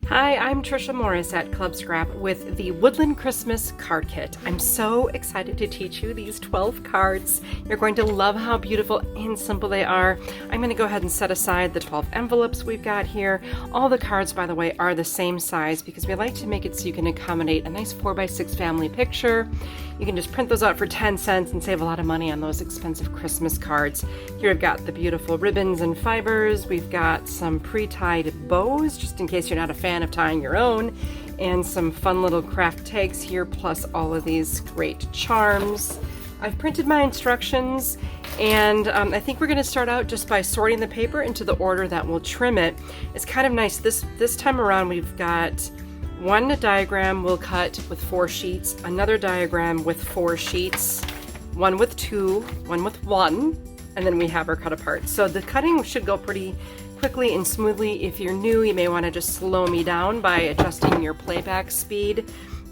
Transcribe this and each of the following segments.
Hi, I'm Trisha Morris at Club Scrap with the Woodland Christmas card kit. I'm so excited to teach you these 12 cards. You're going to love how beautiful and simple they are. I'm going to go ahead and set aside the 12 envelopes we've got here. All the cards, by the way, are the same size because we like to make it so you can accommodate a nice 4x6 family picture. You can just print those out for 10 cents and save a lot of money on those expensive Christmas cards. Here I've got the beautiful ribbons and fibers. We've got some pre-tied bows, just in case you're not a fan of tying your own, and some fun little craft tags here, plus all of these great charms. I've printed my instructions, and I think we're going to start out just by sorting the paper into the order that we'll trim it. It's kind of nice. This time around we've got one diagram we'll cut with 4 sheets, another diagram with 4 sheets, one with 2, one with 1, and then we have our cut apart. So the cutting should go pretty quickly and smoothly. If you're new, you may want to just slow me down by adjusting your playback speed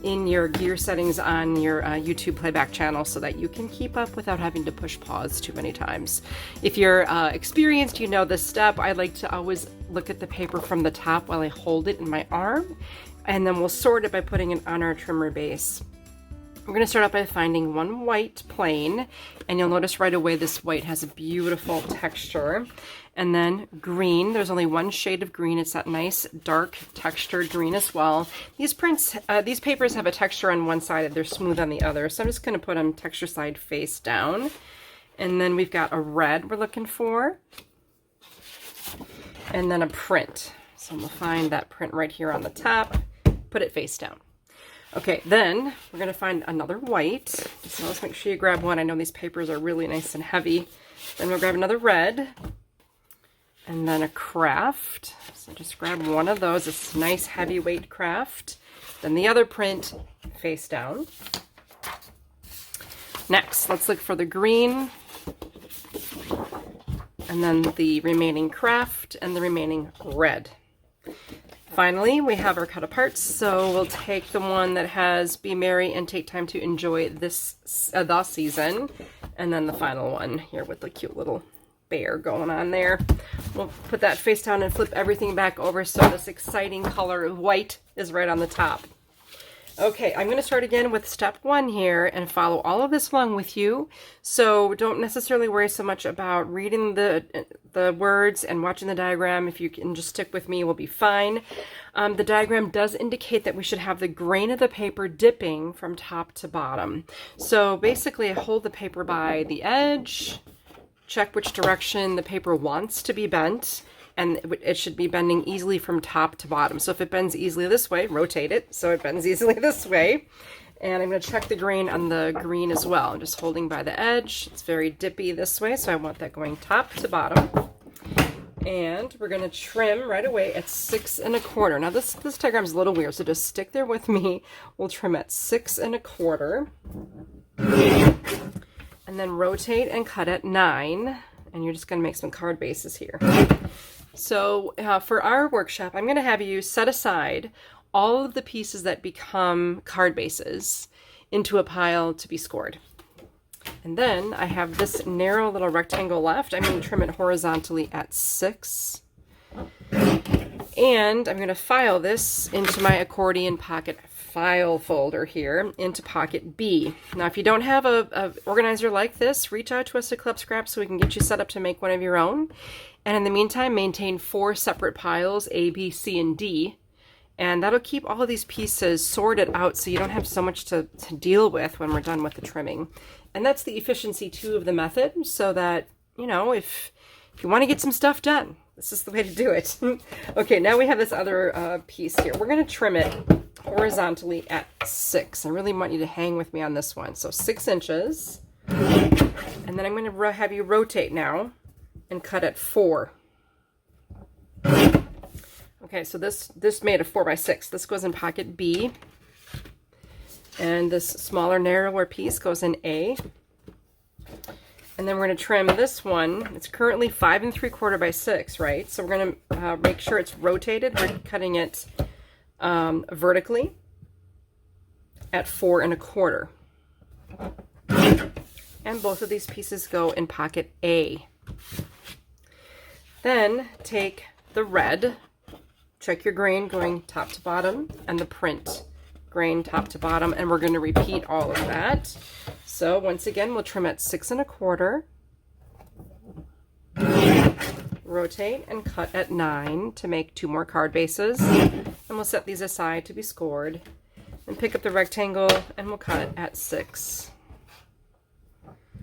in your gear settings on your YouTube playback channel so that you can keep up without having to push pause too many times. If you're experienced, you know this step. I like to always look at the paper from the top while I hold it in my arm, and then we'll sort it by putting it on our trimmer base. We're going to start out by finding one white plain, and you'll notice right away this white has a beautiful texture. And then green, there's only one shade of green. It's that nice dark textured green as well. These papers have a texture on one side, they're smooth on the other. So I'm just going to put them texture side face down. And then we've got a red we're looking for. And then a print. So we'll find that print right here on the top, put it face down. Okay, then we're going to find another white. So let's make sure you grab one. I know these papers are really nice and heavy. Then we'll grab another red. And then a craft. So just grab one of those. It's nice heavyweight craft. Then the other print face down. Next, let's look for the green. And then the remaining craft and the remaining red. Finally, we have our cut aparts, so we'll take the one that has Be Merry and Take Time to Enjoy This the Season, and then the final one here with the cute little bear going on there. We'll put that face down and flip everything back over so this exciting color of white is right on the top. Okay, I'm going to start again with step 1 here and follow all of this along with you. So don't necessarily worry so much about reading the words and watching the diagram. If you can just stick with me, we'll be fine. The diagram does indicate that we should have the grain of the paper dipping from top to bottom. So basically I hold the paper by the edge, check which direction the paper wants to be bent, and it should be bending easily from top to bottom. So if it bends easily this way, rotate it so it bends easily this way. And I'm going to check the grain on the green as well. I'm just holding by the edge. It's very dippy this way, so I want that going top to bottom. And we're going to trim right away at 6 1/4. Now this diagram is a little weird, so just stick there with me. We'll trim at 6 1/4. And then rotate and cut at 9. And you're just going to make some card bases here. So for our workshop, I'm going to have you set aside all of the pieces that become card bases into a pile to be scored. And then I have this narrow little rectangle left. I'm going to trim it horizontally at 6. And I'm going to file this into my accordion pocket file folder here into pocket B. Now if you don't have a organizer like this, reach out to us at Club Scrap so we can get you set up to make one of your own. And in the meantime, maintain 4 separate piles, A, B, C, and D. And that'll keep all of these pieces sorted out so you don't have so much to deal with when we're done with the trimming. And that's the efficiency too of the method, so that, you know, if you want to get some stuff done, this is the way to do it. Okay, now we have this other piece here. We're going to trim it horizontally at 6. I really want you to hang with me on this one. So 6 inches. And then I'm going to have you rotate now and cut at 4. Okay, so this made a 4x6. This goes in pocket B. And this smaller, narrower piece goes in A. And then we're going to trim this one. It's currently 5 3/4 by 6, right? So we're going to make sure it's rotated. We're cutting it vertically at 4 1/4. And both of these pieces go in pocket A. Then take the red, check your grain going top to bottom and the print grain top to bottom, and we're going to repeat all of that. So once again, we'll trim at 6 1/4, rotate and cut at 9 to make 2 more card bases, and we'll set these aside to be scored, and pick up the rectangle and we'll cut at 6.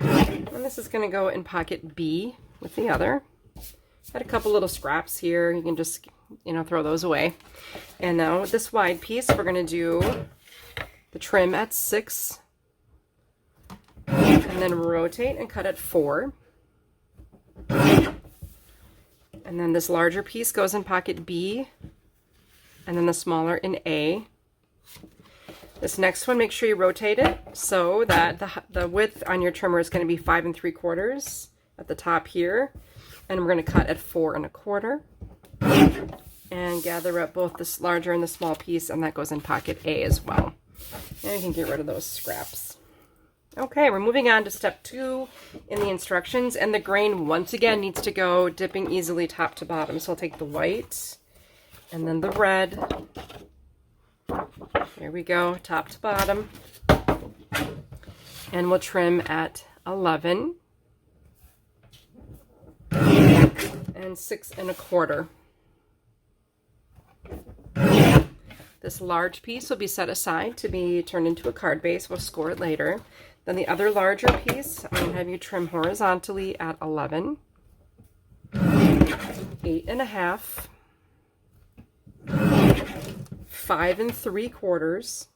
And this is going to go in pocket B with the other. Got a couple little scraps here. You can just, throw those away. And now with this wide piece, we're going to do the trim at 6, and then rotate and cut at 4. And then this larger piece goes in pocket B, and then the smaller in A. This next one, make sure you rotate it so that the width on your trimmer is going to be 5 3/4 at the top here. And we're going to cut at 4 1/4. And gather up both this larger and the small piece, and that goes in pocket A as well. And you can get rid of those scraps. Okay, we're moving on to step 2 in the instructions, and the grain once again needs to go dipping easily top to bottom. So I'll take the white and then the red. Here we go, top to bottom. And we'll trim at 11 and 6 1/4. This large piece will be set aside to be turned into a card base. We'll score it later. Then the other larger piece, I'm going to have you trim horizontally at 11, 8 1/2, 5 3/4,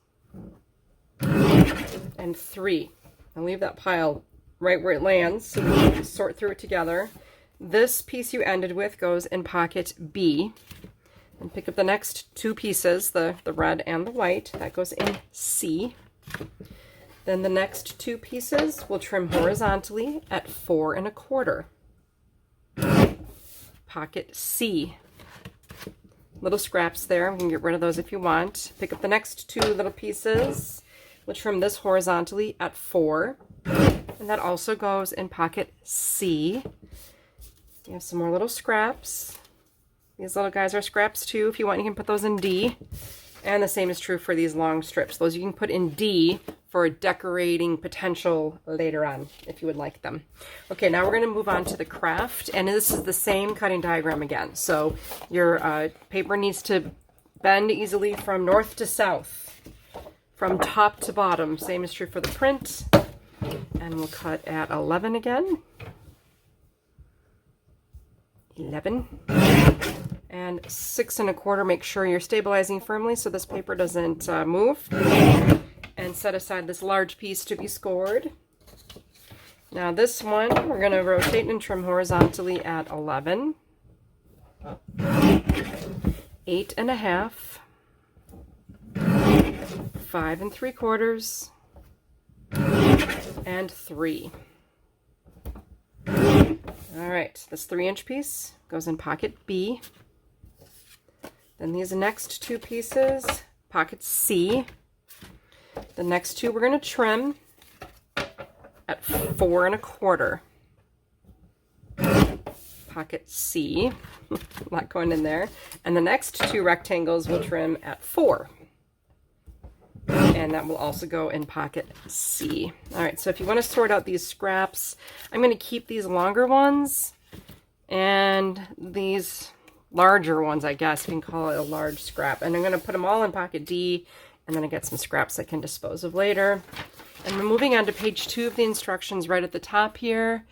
and 3. I'll leave that pile right where it lands so we can sort through it together. This piece you ended with goes in pocket B. And pick up the next 2 pieces, the red and the white. That goes in C. Then the next 2 pieces we'll trim horizontally at 4 1/4. Pocket C. Little scraps there. We can get rid of those if you want. Pick up the next 2 little pieces. We'll trim this horizontally at 4. And that also goes in pocket C. You have some more little scraps. These little guys are scraps too. If you want, you can put those in D. And the same is true for these long strips. Those you can put in D for decorating potential later on, if you would like them. Okay, now we're going to move on to the craft. And this is the same cutting diagram again. So your paper needs to bend easily from north to south, from top to bottom. Same is true for the print. And we'll cut at 11 again. 11 and 6 1/4. Make sure you're stabilizing firmly so this paper doesn't move. And set aside this large piece to be scored. Now this one we're going to rotate and trim horizontally at 11, 8 1/2, 5 3/4, and 3. All right, this 3-inch piece goes in pocket B. Then these next 2 pieces, pocket C. The next 2 we're going to trim at 4 1/4. Pocket C, a lot going in there. And the next 2 rectangles we'll trim at 4. And that will also go in pocket C. All right, so if you want to sort out these scraps, I'm going to keep these longer ones and these larger ones, I guess. You can call it a large scrap. And I'm going to put them all in pocket D, and then I get some scraps I can dispose of later. And we're moving on to page 2 of the instructions right at the top here.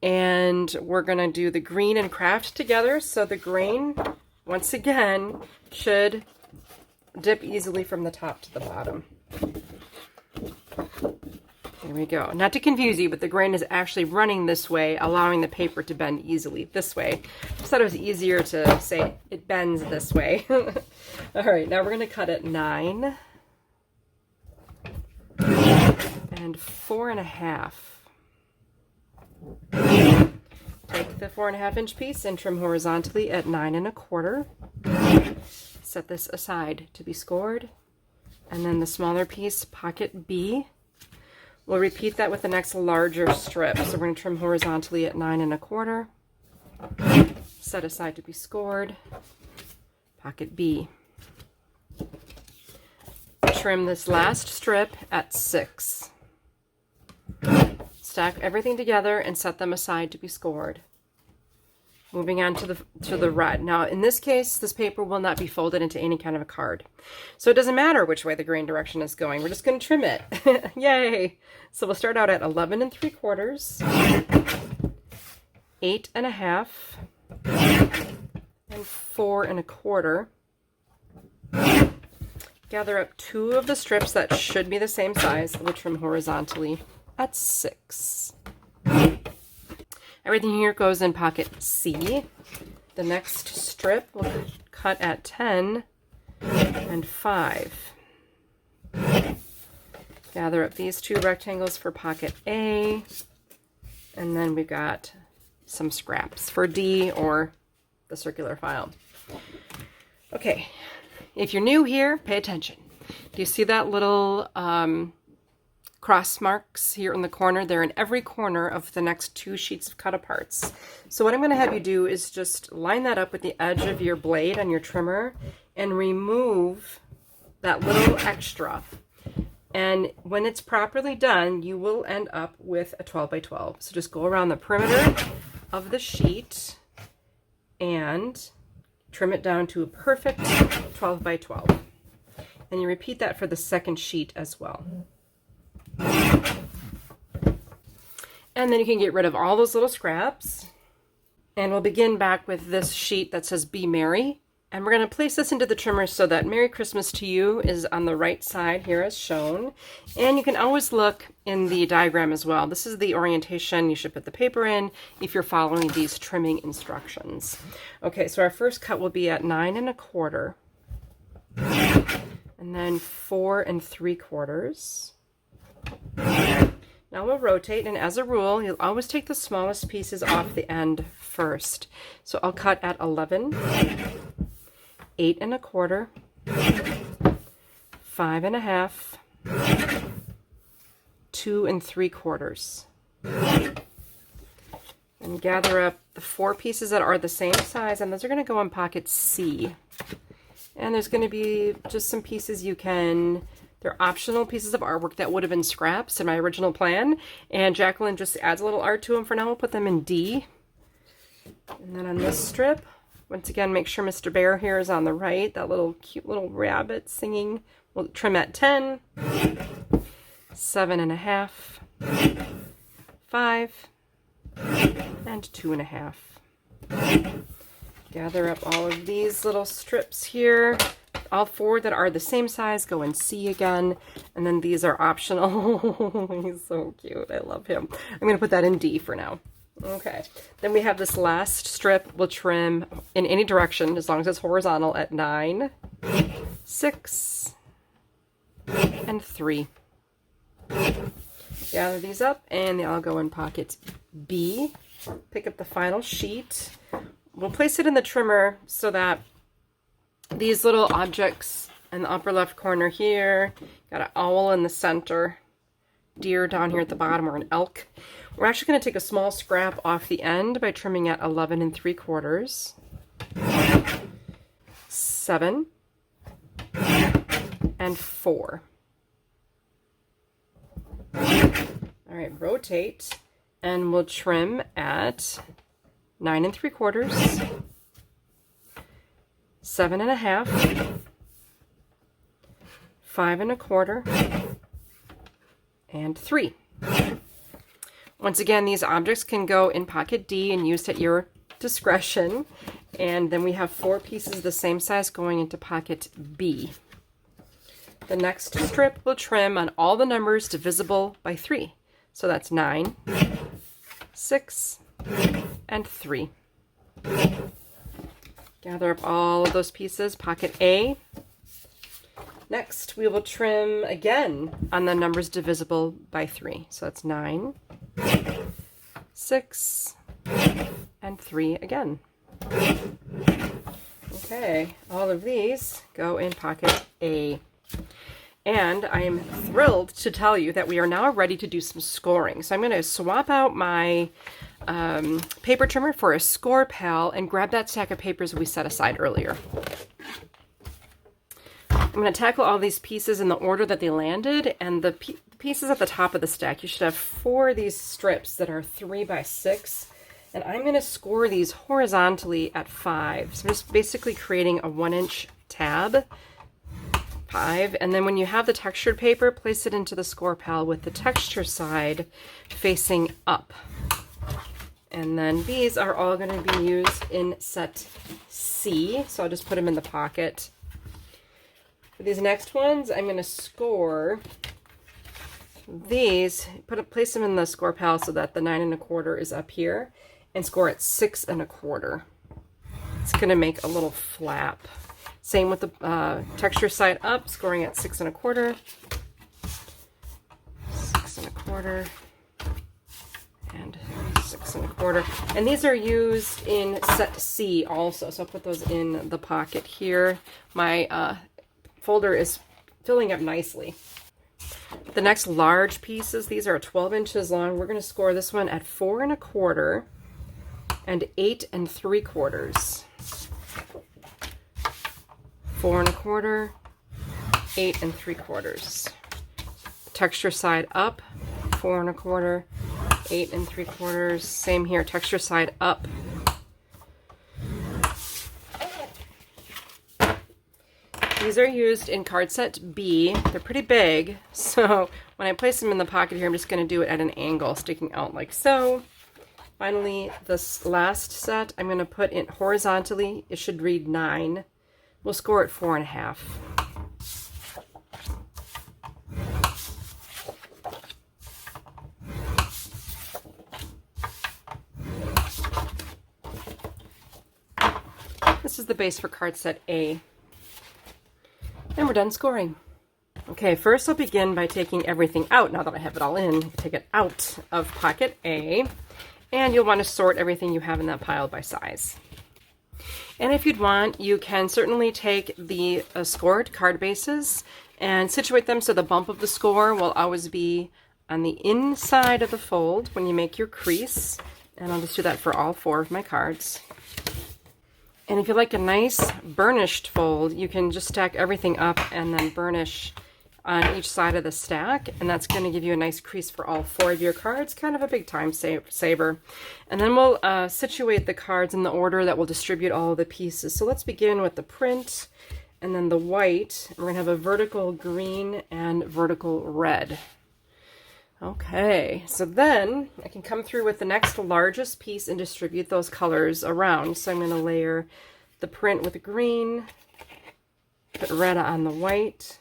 And we're going to do the green and craft together. So the grain, once again, should dip easily from the top to the bottom. There we go. Not to confuse you, but the grain is actually running this way, allowing the paper to bend easily this way. I just thought it was easier to say it bends this way. All right, now we're going to cut at 9 and 4 1/2. Take the 4 1/2-inch piece and trim horizontally at 9 1/4. Set this aside to be scored. And then the smaller piece, pocket B. We'll repeat that with the next larger strip. So we're going to trim horizontally at 9 1/4. Set aside to be scored. pocket B. Trim this last strip at 6. Stack everything together and set them aside to be scored. Moving on to the red. Now, in this case, this paper will not be folded into any kind of a card. So it doesn't matter which way the grain direction is going. We're just going to trim it. Yay! So we'll start out at 11 3/4, 8 1/2, and 4 1/4. Gather up 2 of the strips that should be the same size. We'll trim horizontally at 6. Everything here goes in pocket C. The next strip we'll cut at 10 and 5. Gather up these 2 rectangles for pocket A, and then we've got some scraps for D or the circular file. Okay, if you're new here, pay attention. Do you see that little cross marks here in the corner? They're in every corner of the next 2 sheets of cut aparts. So what I'm going to have you do is just line that up with the edge of your blade on your trimmer and remove that little extra. And when it's properly done, you will end up with a 12 by 12. So just go around the perimeter of the sheet and trim it down to a perfect 12 by 12. And you repeat that for the second sheet as well. And then you can get rid of all those little scraps. And we'll begin back with this sheet that says Be Merry. And we're going to place this into the trimmer so that Merry Christmas to You is on the right side here as shown. And you can always look in the diagram as well. This is the orientation you should put the paper in if you're following these trimming instructions. Okay, so our first cut will be at 9 1/4. And then 4 3/4. Now we'll rotate, and as a rule, you'll always take the smallest pieces off the end first. So I'll cut at 11, 8 1/4, 5 1/2, 2 3/4. And gather up the 4 pieces that are the same size, and those are going to go in pocket C. And there's going to be just some pieces they're optional pieces of artwork that would have been scraps in my original plan. And Jacqueline just adds a little art to them. For now, we'll put them in D. And then on this strip, once again, make sure Mr. Bear here is on the right. That little cute little rabbit singing. We'll trim at 10, 7 1/2, 5, and 2 1/2. Gather up all of these little strips here. All 4 that are the same size go in C again, and then these are optional. He's so cute. I love him. I'm going to put that in D for now. Okay. Then we have this last strip. We'll trim in any direction as long as it's horizontal at 9, 6, and 3. Gather these up, and they all go in pocket B. Pick up the final sheet. We'll place it in the trimmer so that these little objects in the upper left corner here, got an owl in the center, deer down here at the bottom, or an elk. We're actually going to take a small scrap off the end by trimming at 11 3/4, 7, and 4. All right, rotate, and we'll trim at 9 3/4, 7 1/2, 5 1/4, and 3. Once again, these objects can go in pocket D and used at your discretion. And then we have 4 pieces the same size going into pocket B. The next strip will trim on all the numbers divisible by 3. So that's 9, 6, and 3. Gather up all of those pieces, pocket A. Next, we will trim again on the numbers divisible by 3. So that's 9, 6, and 3 again. Okay, all of these go in pocket A. And I am thrilled to tell you that we are now ready to do some scoring. So I'm going to swap out my paper trimmer for a score pal and grab that stack of papers we set aside earlier. I'm going to tackle all these pieces in the order that they landed, and the pieces at the top of the stack, you should have 4 of these strips that are 3 by 6, and I'm going to score these horizontally at 5. So I'm just basically creating a 1-inch tab, 5, and then when you have the textured paper, place it into the score pal with the texture side facing up. And then these are all going to be used in set C, so I'll just put them in the pocket. For these next ones, I'm going to score these, place them in the score pal so that the 9 1/4 is up here, and score at 6 1/4. It's going to make a little flap. Same with the texture side up, scoring at 6 1/4, 6 1/4, and 6 1/4. And these are used in set C also, so I'll put those in the pocket here. My folder is filling up nicely. The next large pieces, these are 12 inches long. We're going to score this one at 4 1/4 and 8 3/4. 4 1/4, 8 3/4. Texture side up, 4 1/4, 8 3/4. Same here, texture side up. These are used in card set B. They're pretty big, so when I place them in the pocket here, I'm just going to do it at an angle, sticking out like so. Finally, this last set, I'm going to put it horizontally. It should read 9. We'll score at 4 1/2. This is the base for card set A. And we're done scoring. Okay, first I'll begin by taking everything out. Now that I have it all in, take it out of pocket A, and you'll want to sort everything you have in that pile by size. And if you'd want, you can certainly take the scored card bases and situate them so the bump of the score will always be on the inside of the fold when you make your crease. And I'll just do that for all 4 of my cards. And if you like a nice burnished fold, you can just stack everything up and then burnish on each side of the stack, and that's going to give you a nice crease for all 4 of your cards, kind of a big time saver. And then we'll situate the cards in the order that will distribute all of the pieces. So let's begin with the print and then the white. We're going to have a vertical green and vertical red. Okay, so then I can come through with the next largest piece and distribute those colors around. So I'm going to layer the print with green, put red on the white.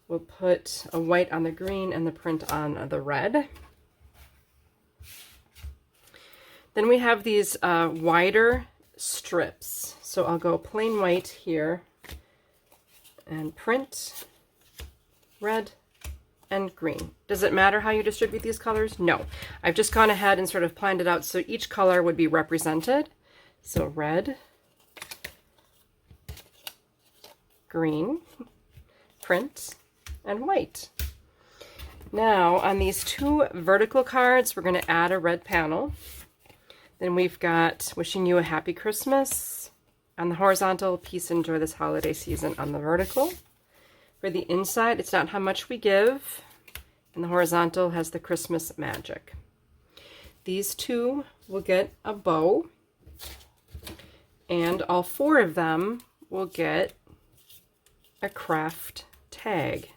We'll put a white on the green and the print on the red. Then we have these wider strips. So I'll go plain white here and print red and green. Does it matter how you distribute these colors? No. I've just gone ahead and sort of planned it out so each color would be represented. So red, green, print, and white. Now on these 2 vertical cards, we're going to add a red panel. Then we've got wishing you a happy Christmas on the horizontal, peace, enjoy this holiday season on the vertical. For the inside, it's not how much we give, and the horizontal has the Christmas magic. These 2 will get a bow, and all 4 of them will get a craft tag.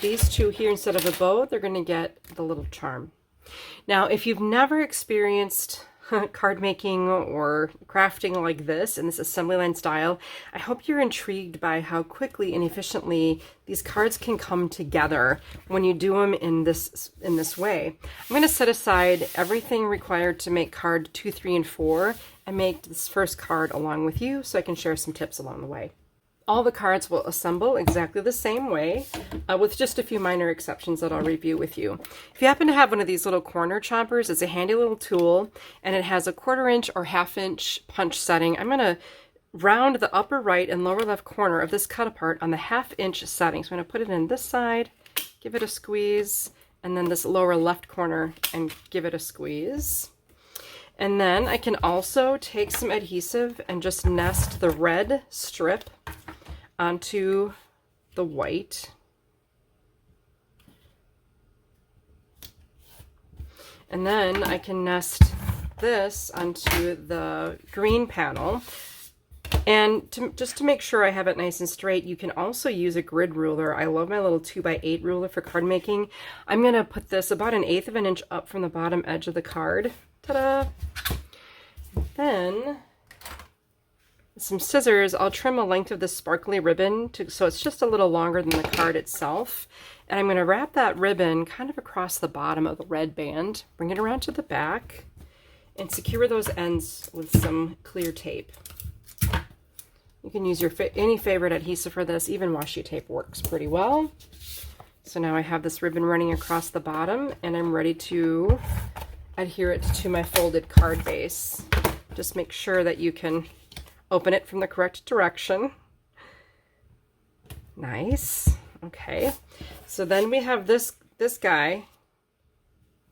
These 2 here, instead of a bow, they're going to get the little charm. Now, if you've never experienced card making or crafting like this in this assembly line style, I hope you're intrigued by how quickly and efficiently these cards can come together when you do them in this way. I'm going to set aside everything required to make card 2, 3, and 4 and make this first card along with you so I can share some tips along the way. All the cards will assemble exactly the same way, with just a few minor exceptions that I'll review with you. If you happen to have one of these little corner choppers, it's a handy little tool, and it has a 1/4 inch or 1/2 inch punch setting. I'm going to round the upper right and lower left corner of this cut apart on the 1/2 inch setting. So I'm going to put it in this side, give it a squeeze, and then this lower left corner and give it a squeeze. And then I can also take some adhesive and just nest the red strip onto the white. And then I can nest this onto the green panel. And just to make sure I have it nice and straight, you can also use a grid ruler. I love my little 2x8 ruler for card making. I'm going to put this about 1/8 of an inch up from the bottom edge of the card. Ta-da! Then, with some scissors, I'll trim a length of this sparkly ribbon so it's just a little longer than the card itself. And I'm going to wrap that ribbon kind of across the bottom of the red band, bring it around to the back, and secure those ends with some clear tape. You can use your any favorite adhesive for this. Even washi tape works pretty well. So now I have this ribbon running across the bottom, and I'm ready to adhere it to my folded card base. Just make sure that you can open it from the correct direction. Nice. Okay. So then we have this guy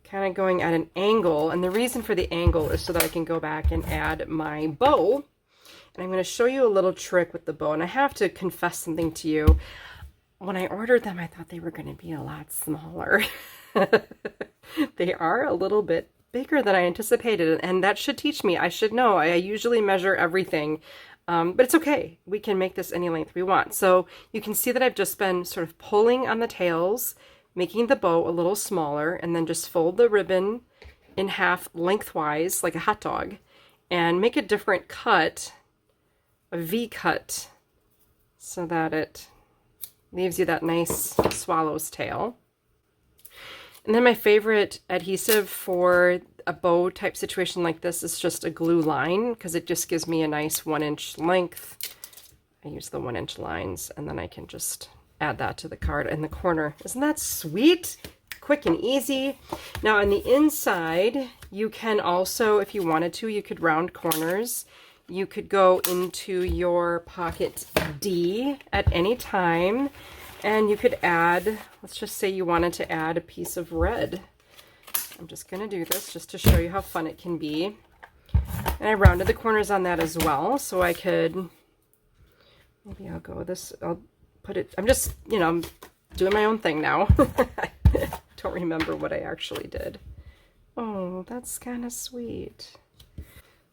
kind of going at an angle, and the reason for the angle is so that I can go back and add my bow. And I'm going to show you a little trick with the bow. And I have to confess something to you. When I ordered them, I thought they were going to be a lot smaller. They are a little bit bigger than I anticipated, and that should teach me. I should know. I usually measure everything, but it's okay. We can make this any length we want. So you can see that I've just been sort of pulling on the tails, making the bow a little smaller, and then just fold the ribbon in half lengthwise like a hot dog and make a different cut, a V cut, so that it leaves you that nice swallow's tail. And then my favorite adhesive for a bow type situation like this is just a glue line, because it just gives me a nice 1-inch length. I use the 1-inch lines, and then I can just add that to the card in the corner. Isn't that sweet? Quick and easy. Now on the inside, you can also, if you wanted to, you could round corners. You could go into your pocket D at any time, and you could add, let's just say you wanted to add a piece of red. I'm just going to do this just to show you how fun it can be. And I rounded the corners on that as well, so I could, maybe I'll go this, I'll put it, I'm just, you know, I'm doing my own thing now. I don't remember what I actually did. Oh, that's kind of sweet.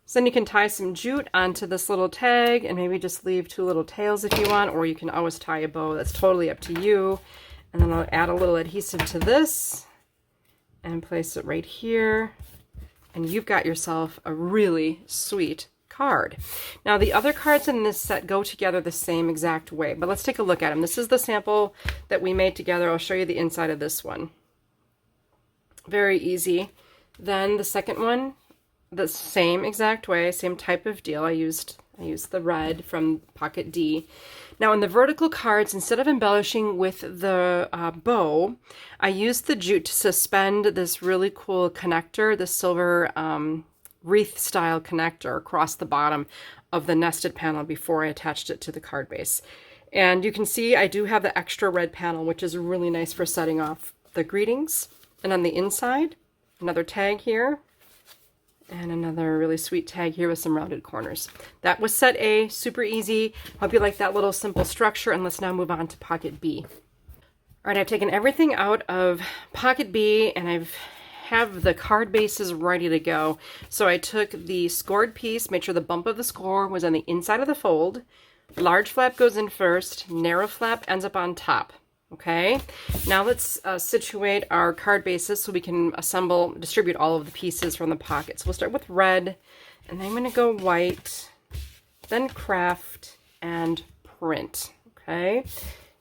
So then you can tie some jute onto this little tag and maybe just leave 2 little tails if you want, or you can always tie a bow. That's totally up to you. And then I'll add a little adhesive to this and place it right here. And you've got yourself a really sweet card. Now the other cards in this set go together the same exact way, but let's take a look at them. This is the sample that we made together. I'll show you the inside of this one. Very easy. Then the second one, the same exact way, same type of deal. I used the red from pocket D. Now in the vertical cards, instead of embellishing with the bow, I used the jute to suspend this really cool connector, the silver wreath style connector across the bottom of the nested panel before I attached it to the card base. And you can see I do have the extra red panel, which is really nice for setting off the greetings. And on the inside, another tag here. And another really sweet tag here with some rounded corners. That was set A, super easy. Hope you like that little simple structure, and let's now move on to pocket B. All right, I've taken everything out of pocket B, and I have the card bases ready to go. So I took the scored piece, made sure the bump of the score was on the inside of the fold. Large flap goes in first, narrow flap ends up on top. Okay, now let's situate our card bases so we can distribute all of the pieces from the pocket. So we'll start with red, and then I'm going to go white, then craft, and print. Okay,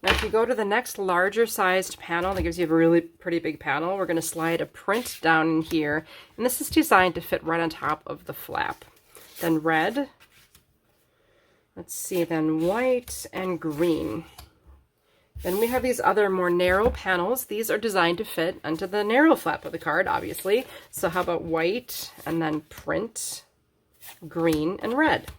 now if you go to the next larger sized panel, that gives you a really pretty big panel, we're going to slide a print down in here, and this is designed to fit right on top of the flap. Then red, let's see, then white and green. Then we have these other more narrow panels. These are designed to fit onto the narrow flap of the card, obviously. So how about white and then print, green, and red.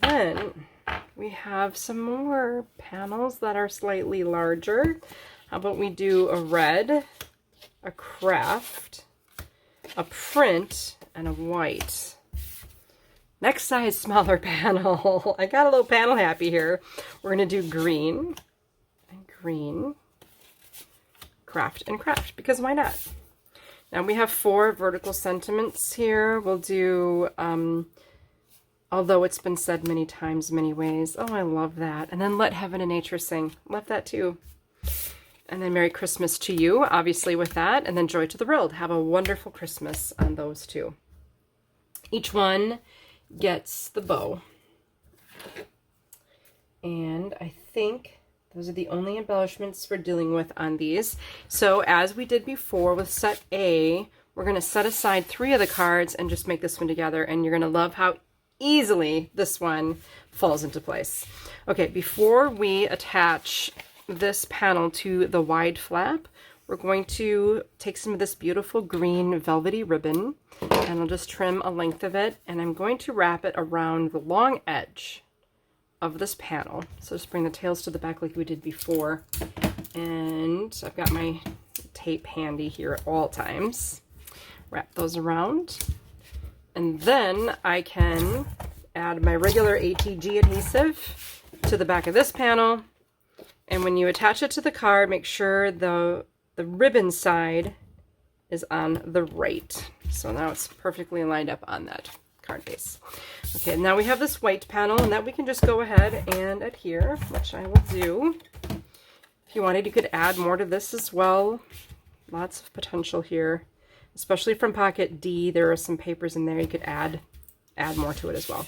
Then we have some more panels that are slightly larger. How about we do a red, a craft, a print, and a white. Next size, smaller panel. I got a little panel happy here. We're going to do green and green, craft and craft, because why not? Now we have 4 vertical sentiments here. We'll do, although it's been said many times, many ways. Oh, I love that. And then let heaven and nature sing. Love that too. And then Merry Christmas to you, obviously with that. And then joy to the world. Have a wonderful Christmas on those two. Each one gets the bow. And I think those are the only embellishments we're dealing with on these. So as we did before with set A, we're going to set aside 3 of the cards and just make this one together. And you're going to love how easily this one falls into place. Okay, before we attach this panel to the wide flap, we're going to take some of this beautiful green velvety ribbon, and I'll just trim a length of it, and I'm going to wrap it around the long edge of this panel. So just bring the tails to the back like we did before, and I've got my tape handy here at all times. Wrap those around, and then I can add my regular ATG adhesive to the back of this panel, and when you attach it to the card, make sure the ribbon side is on the right. So now it's perfectly lined up on that card base. Okay, now we have this white panel, and that we can just go ahead and adhere, which I will do. If you wanted, you could add more to this as well. Lots of potential here, especially from pocket D. There are some papers in there you could add more to it as well.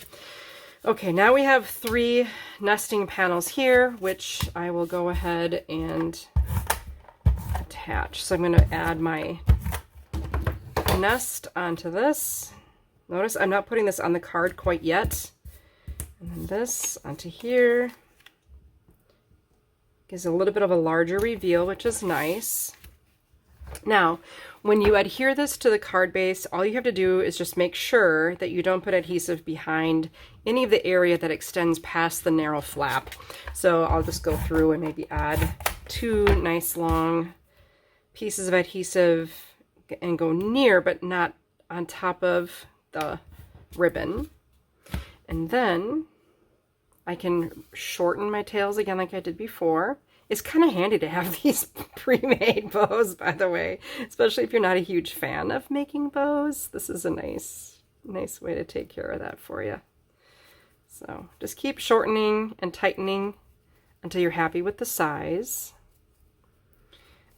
Okay, now we have 3 nesting panels here, which I will go ahead and attach. So I'm going to add my nest onto this. Notice I'm not putting this on the card quite yet. And then this onto here. Gives a little bit of a larger reveal, which is nice. Now, when you adhere this to the card base, all you have to do is just make sure that you don't put adhesive behind any of the area that extends past the narrow flap. So I'll just go through and maybe add 2 nice long pieces of adhesive and go near, but not on top of the ribbon. And then I can shorten my tails again like I did before. It's kind of handy to have these pre-made bows, by the way, especially if you're not a huge fan of making bows. This is a nice way to take care of that for you. So just keep shortening and tightening until you're happy with the size.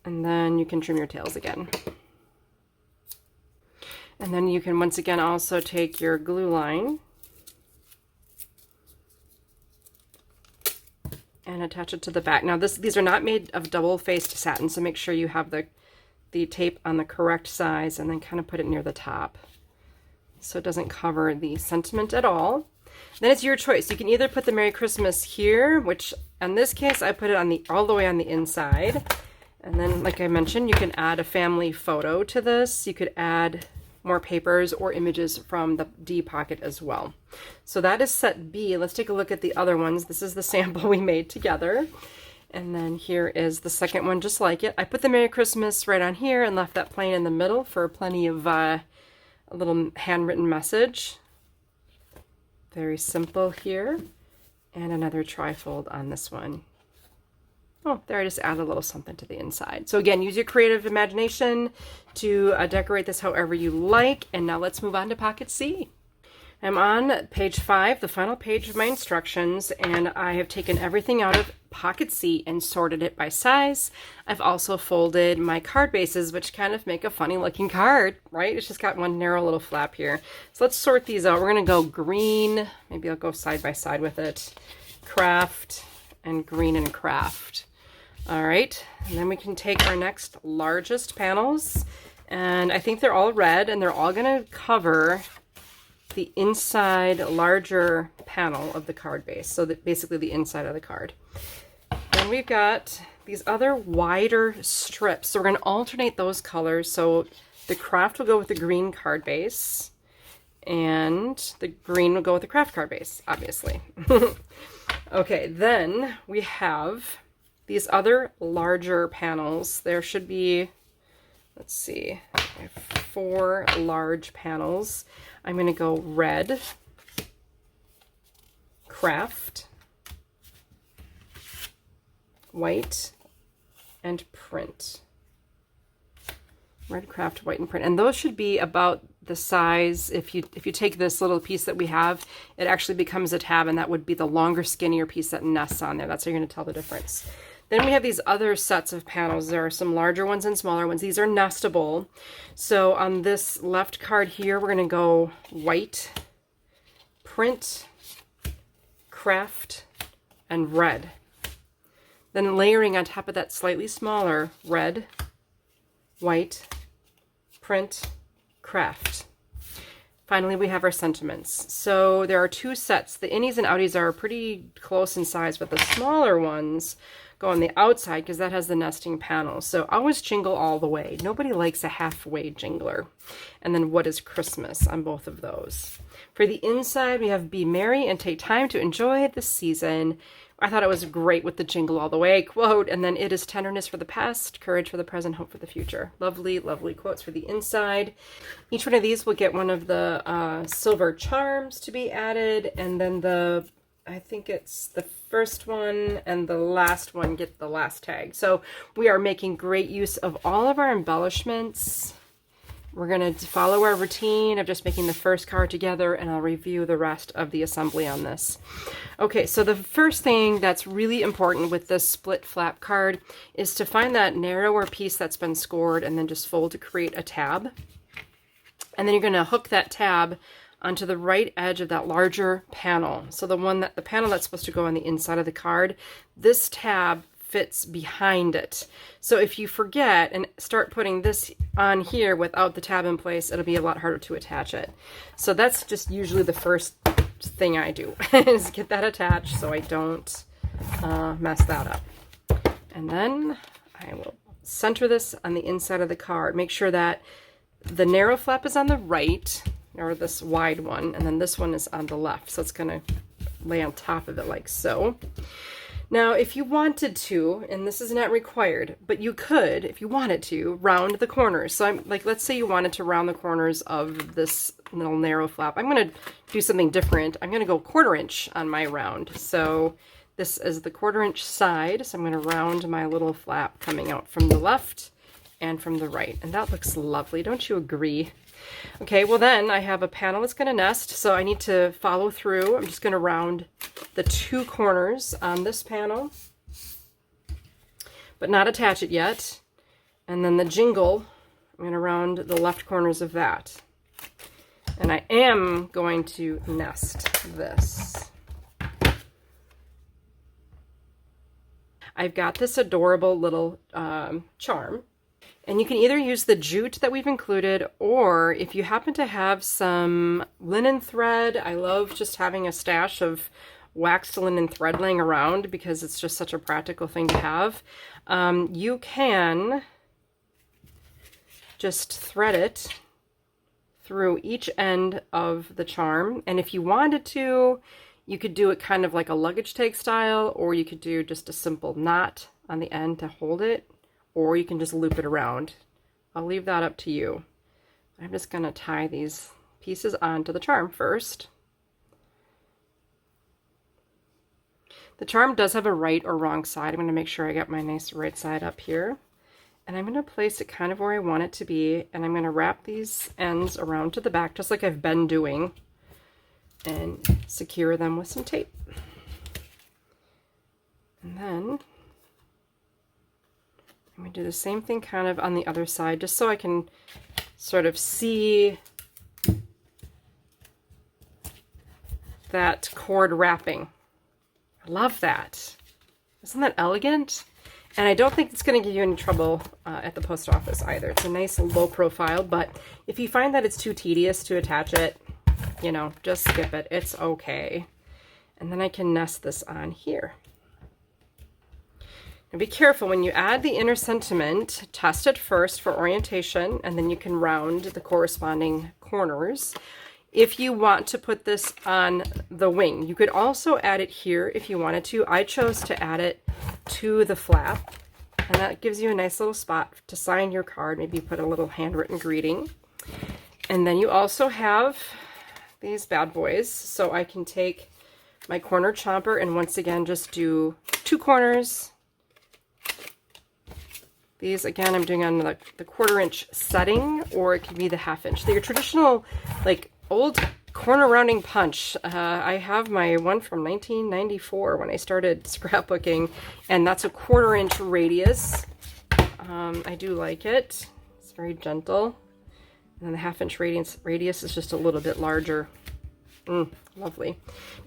And then you can trim your tails again. And then you can once again also take your glue line and attach it to the back. Now these are not made of double-faced satin, so make sure you have the tape on the correct size, and then kind of put it near the top so it doesn't cover the sentiment at all. Then it's your choice. You can either put the Merry Christmas here, which in this case I put it all the way on the inside. And then, like I mentioned, you can add a family photo to this. You could add more papers or images from the D pocket as well. So that is set B. Let's take a look at the other ones. This is the sample we made together. And then here is the second one just like it. I put the Merry Christmas right on here and left that plain in the middle for plenty of a little handwritten message. Very simple here. And another trifold on this one. Oh, there I just added a little something to the inside. So again, use your creative imagination to decorate this however you like. And now let's move on to pocket C. I'm on page 5, the final page of my instructions, and I have taken everything out of pocket C and sorted it by size. I've also folded my card bases, which kind of make a funny looking card, right? It's just got one narrow little flap here. So let's sort these out. We're gonna go green, maybe I'll go side by side with it, craft, and green and craft. All right, and then we can take our next largest panels, and I think they're all red, and they're all gonna cover the inside larger panel of the card base, so that basically the inside of the card. Then we've got these other wider strips, so we're gonna alternate those colors. So the craft will go with the green card base, and the green will go with the craft card base, obviously. Okay, then we have these other larger panels, there should be, let's see, I have 4 large panels. I'm going to go red, craft, white, and print. Red, craft, white, and print. And those should be about the size. If you take this little piece that we have, it actually becomes a tab, and that would be the longer, skinnier piece that nests on there. That's how you're going to tell the difference. Then we have these other sets of panels. There are some larger ones and smaller ones. These are nestable. So on this left card here, we're going to go white, print, craft, and red. Then layering on top of that slightly smaller, red, white, print, craft. Finally, we have our sentiments. So there are 2 sets. The innies and outies are pretty close in size, but the smaller ones go on the outside because that has the nesting panel. So always jingle all the way. Nobody likes a halfway jingler. And then what is Christmas on both of those? For the inside, we have be merry and take time to enjoy the season. I thought it was great with the jingle all the way quote, and then it is tenderness for the past, courage for the present, hope for the future. Lovely, lovely quotes for the inside. Each one of these will get one of the silver charms to be added, and then I think it's the first one and the last one get the last tag. So we are making great use of all of our embellishments. We're going to follow our routine of just making the first card together, and I'll review the rest of the assembly on this. Okay, so the first thing that's really important with this split flap card is to find that narrower piece that's been scored and then just fold to create a tab. And then you're going to hook that tab onto the right edge of that larger panel. So the panel that's supposed to go on the inside of the card, this tab fits behind it. So if you forget and start putting this on here without the tab in place, it'll be a lot harder to attach it. So that's just usually the first thing I do is get that attached so I don't mess that up. And then I will center this on the inside of the card. Make sure that the narrow flap is on the right, or this wide one, and then this one is on the left. So it's going to lay on top of it like so. Now, if you wanted to, and this is not required, but you could, if you wanted to, round the corners. So let's say you wanted to round the corners of this little narrow flap. I'm going to do something different. I'm going to go 1/4 inch on my round. So this is the 1/4 inch side. So I'm going to round my little flap coming out from the left and from the right. And that looks lovely. Don't you agree? Okay, well then I have a panel that's going to nest, so I need to follow through. I'm just going to round the 2 corners on this panel, but not attach it yet. And then the jingle, I'm going to round the left corners of that. And I am going to nest this. I've got this adorable little charm. And you can either use the jute that we've included, or if you happen to have some linen thread, I love just having a stash of waxed linen thread laying around because it's just such a practical thing to have. You can just thread it through each end of the charm. And if you wanted to, you could do it kind of like a luggage tag style, or you could do just a simple knot on the end to hold it. Or you can just loop it around. I'll leave that up to you. I'm just going to tie these pieces onto the charm first. The charm does have a right or wrong side. I'm going to make sure I got my nice right side up here. And I'm going to place it kind of where I want it to be. And I'm going to wrap these ends around to the back, just like I've been doing, and secure them with some tape. And then I'm going to do the same thing kind of on the other side, just so I can sort of see that cord wrapping. I love that. Isn't that elegant? And I don't think it's going to give you any trouble at the post office either. It's a nice low profile, but if you find that it's too tedious to attach it, you know, just skip it. It's okay. And then I can nest this on here. And be careful when you add the inner sentiment, test it first for orientation, and then you can round the corresponding corners. if you want to put this on the wing. You could also add it here if you wanted to. I chose to add it to the flap, and that gives you a nice little spot to sign your card. Maybe put a little handwritten greeting. And then you also have these bad boys, so I can take my corner chomper and once again just do 2 corners. These again I'm doing on the 1/4 inch setting, or it could be the 1/2 inch. They're your traditional like old corner rounding punch. I have my one from 1994 when I started scrapbooking, and that's a 1/4 inch radius. I do like it. It's very gentle. And then the 1/2 inch radius is just a little bit larger. Lovely.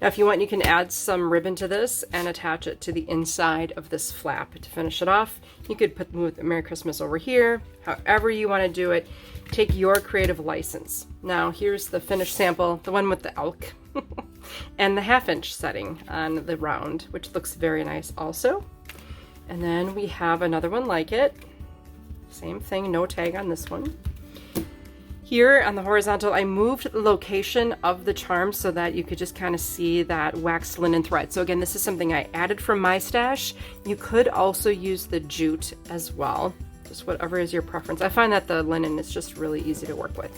Now if you want, you can add some ribbon to this and attach it to the inside of this flap to finish it off. You could move Merry Christmas over here, however you want to do it. Take your creative license. Now here's the finished sample, the one with the elk, and the 1/2 inch setting on the round, which looks very nice also. And then we have another one like it. Same thing, no tag on this one. Here on the horizontal, I moved the location of the charm so that you could just kind of see that waxed linen thread. So again, this is something I added from my stash. You could also use the jute as well, just whatever is your preference. I find that the linen is just really easy to work with.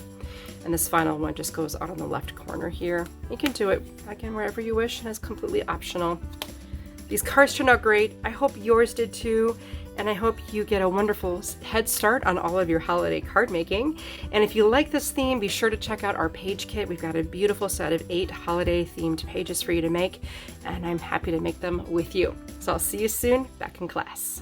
And this final one just goes out on the left corner here. You can do it, again, wherever you wish, and it's completely optional. These cards turned out great. I hope yours did too. And I hope you get a wonderful head start on all of your holiday card making. And if you like this theme, be sure to check out our page kit. We've got a beautiful set of 8 holiday themed pages for you to make, and I'm happy to make them with you. So I'll see you soon back in class.